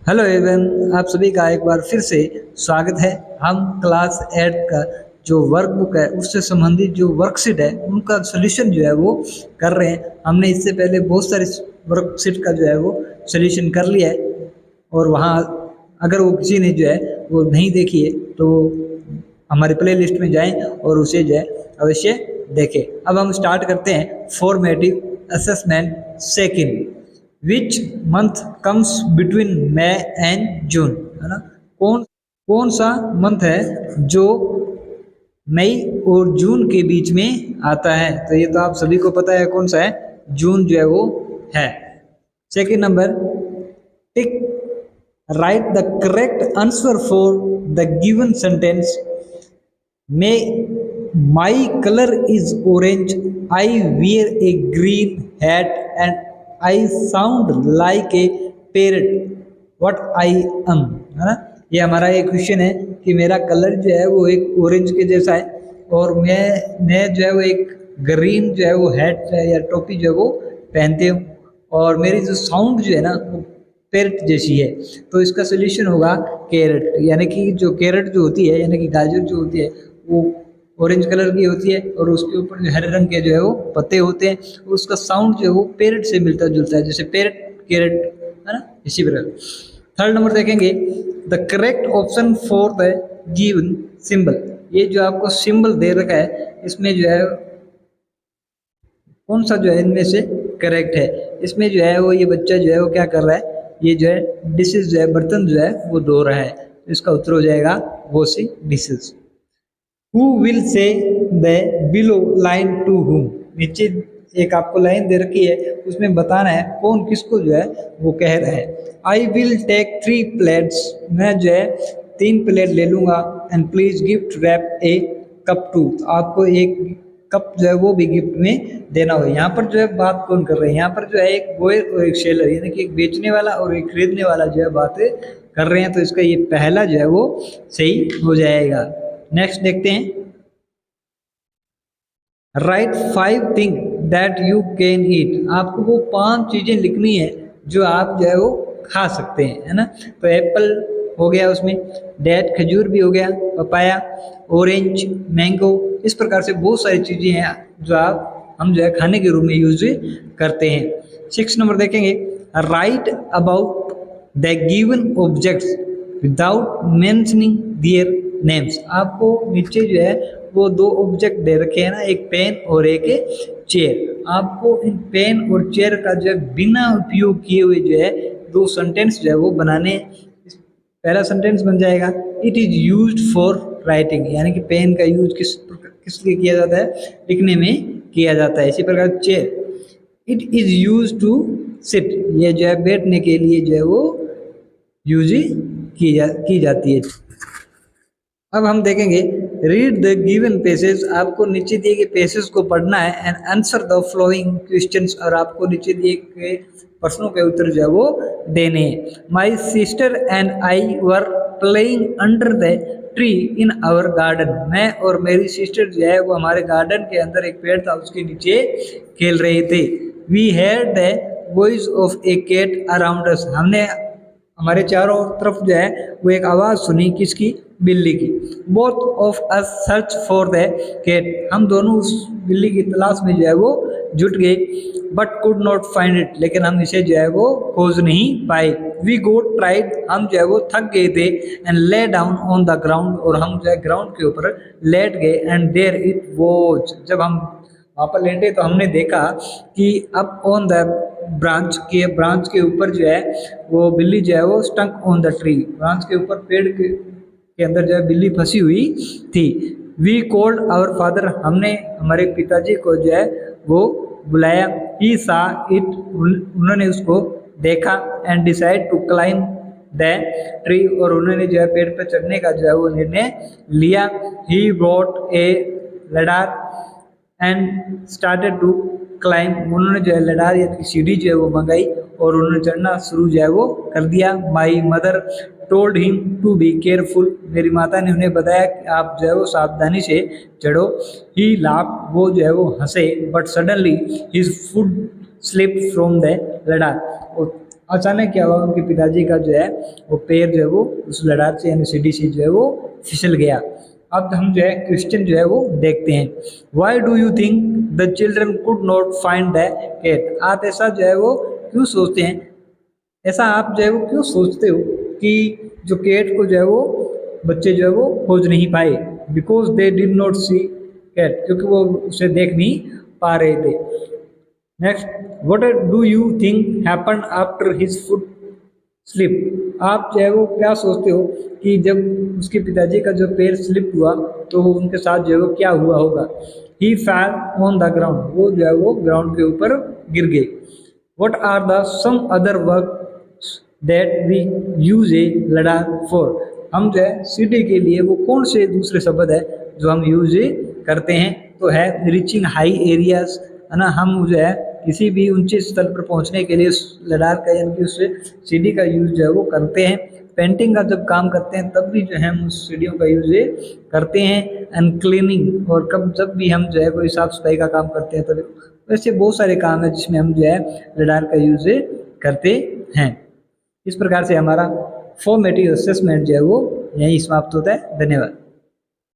Hello एवं आप सभी का एक बार फिर से स्वागत है। हम क्लास 8 का जो वर्कबुक है उससे संबंधित जो वर्कशीट है उनका सॉल्यूशन जो है वो कर रहे हैं। हमने इससे पहले बहुत सारे वर्कशीट का जो है वो सॉल्यूशन कर लिया है और वहाँ अगर वो किसी ने जो है वो नहीं देखी है तो हमारे प्ले लिस्ट में जाएं और उसे जो है अवश्य देखें। अब हम स्टार्ट करते हैं formative assessment second. Which month comes between May and June, है ना। कौन कौन सा मंथ है जो मई और जून के बीच में आता है? तो ये तो आप सभी को पता है कौन सा है, जून जो है वो है। Second number, tick right the correct answer for the given sentence. May my colour is orange, I wear A green hat and I sound like a parrot, what I am, है ना। ये हमारा एक क्वेश्चन है कि मेरा colour जो है वो एक ऑरेंज के जैसा है और मैं जो है वो एक ग्रीन जो है वो हैट है या टोपी जो है वो पहनते हूँ और मेरी जो साउंड जो है ना वो पेरट जैसी है। तो इसका सोल्यूशन होगा कैरेट, यानी कि जो कैरेट जो होती है यानी कि गाजर जो होती है वो ऑरेंज कलर की होती है और उसके ऊपर जो हरे रंग के जो है वो पत्ते होते हैं और उसका साउंड जो है वो पेरट से मिलता जुलता है, जैसे पेरट कैरेट, है ना, इसी प्रकार। थर्ड नंबर देखेंगे, the correct option for the given symbol. ये जो आपको सिंबल दे रखा है इसमें जो है कौन सा जो है इनमें से करेक्ट है? इसमें जो है वो ये बच्चा जो है वो क्या कर रहा है, ये जो है डिशेज जो है बर्तन जो है वो धो रहा है। तो इसका उत्तर हो जाएगा washing dishes. Who will say the below line to whom. नीचे एक आपको लाइन दे रखी है उसमें बताना है कौन किसको जो है वो कह रहा है। आई विल टेक 3 प्लेट्स, मैं जो है 3 प्लेट ले लूँगा। And please gift wrap a cup too, आपको एक कप जो है वो भी गिफ्ट में देना हो। यहाँ पर जो है बात कौन कर रहे हैं? यहाँ पर जो है एक गोयर और एक सेलर, यानी कि एक बेचने वाला और एक खरीदने वाला जो है बात कर रहे हैं। तो इसका ये पहला जो है वो सही हो जाएगा। नेक्स्ट देखते हैं, right 5 thing that you can eat. आपको वो 5 चीजें लिखनी है जो आप जो है वो खा सकते हैं, है ना। तो एप्पल हो गया, उसमें डेट खजूर भी हो गया, पपाया, ऑरेंज, मैंगो, इस प्रकार से बहुत सारी चीजें हैं जो हम जो है खाने के रूप में यूज करते हैं। 6 नंबर देखेंगे, right about the given objects without mentioning their names. आपको नीचे जो है वो 2 ऑब्जेक्ट दे रखे हैं ना, एक पेन और एक चेयर। आपको इन पेन और चेयर का जो है बिना उपयोग किए हुए जो है 2 सेंटेंस जो है वो बनाने। पहला सेंटेंस बन जाएगा, it is used for writing, यानी कि पेन का यूज किस लिए किया जाता है? लिखने में किया जाता है। इसी प्रकार chair, it is use to sit, ये जो है बैठने के लिए जो है वो यूज की जाती है। अब हम देखेंगे, रीड द गिवन पेसेज। आपको नीचे दिए गए पेसेज को पढ़ना है and answer the flowing questions, और आपको नीचे दिए गए प्रश्नों के उत्तर जो है वो देने हैं। My sister and I were playing under the tree in our garden. मैं और मेरी सिस्टर जो है वो हमारे गार्डन के अंदर एक पेड़ था उसके नीचे खेल रहे थे। We had the voice of a cat around us. हमने हमारे चारों तरफ जो है वो एक आवाज़ सुनी, किसकी? बिल्ली की। Both of us search for the cat. हम दोनों उस बिल्ली की तलाश में जो है वो जुट गए, but could not find it, लेकिन हम इसे जो है वो खोज नहीं पाए। वी गोट ट्राइड, हम जो है वो थक गए थे। And lay down on the ground, और हम जो है ग्राउंड के ऊपर लेट गए। एंड देयर इट वॉज, जब हम वहाँ पर लेटे तो हमने देखा कि अप ऑन द ब्रांच के ऊपर जो है वो बिल्ली जो है वो stuck on the tree, branch के ऊपर पेड़ के अंदर जो है बिल्ली फंसी हुई थी। वी कॉल्ड आवर फादर, हमने हमारे पिताजी को जो है वो बुलाया। ही सा इट, उन्होंने उसको देखा। And decide to climb the tree, और उन्होंने जो है पेड़ पर चढ़ने का जो है वो निर्णय लिया। He brought a ladder and started to climb, उन्होंने जो है लडार या सीढ़ी जो है वो मंगाई और उन्होंने चढ़ना शुरू जो है वो कर दिया। My mother told him to be careful, मेरी माता ने उन्हें बताया कि आप जो है वो सावधानी से चढ़ो। ही लाफ, वो जो है वो हंसे। But suddenly his foot slip from the ladder, अचानक क्या हुआ, उनके पिताजी का जो है वो पैर जो है वो उस लडार से यानी सीढ़ी से जो है वो फिसल गया। अब हम जो है क्वेश्चन जो है वो देखते हैं, why do you think the children could not find the cat. आप ऐसा जो है वो क्यों सोचते हैं, ऐसा आप जो है वो क्यों सोचते हो कि जो कैट को जो है वो बच्चे जो है वो खोज नहीं पाए, because they did not see cat, क्योंकि वो उसे देख नहीं पा रहे थे। Next, what do you think happen after his foot slip. आप जो है वो क्या सोचते हो कि जब उसके पिताजी का जो पैर स्लिप हुआ तो उनके साथ जो है वो क्या हुआ होगा। ही फैल ऑन द ग्राउंड, वो जो है वो ग्राउंड के ऊपर गिर गए। What are the some other work that we use a ladder for. हम जो है सीढ़ी के लिए वो कौन से दूसरे शब्द है जो हम यूज करते हैं, तो है रीचिंग हाई एरियाज, है ना। हम जो है किसी भी ऊंचे स्थल पर पहुंचने के लिए लडार का यानी कि उस सीढ़ी का यूज जो है वो करते हैं। पेंटिंग का जब काम करते हैं तब भी जो है हम उस सीढ़ियों का यूज करते हैं। एंड क्लीनिंग, और कब जब भी हम जो है कोई साफ सफाई का काम करते हैं तब, वैसे बहुत सारे काम है जिसमें हम जो है लडार का यूज करते हैं। इस प्रकार से हमारा फॉर्मेटिव असेसमेंट जो है वो यहीं समाप्त होता है। धन्यवाद।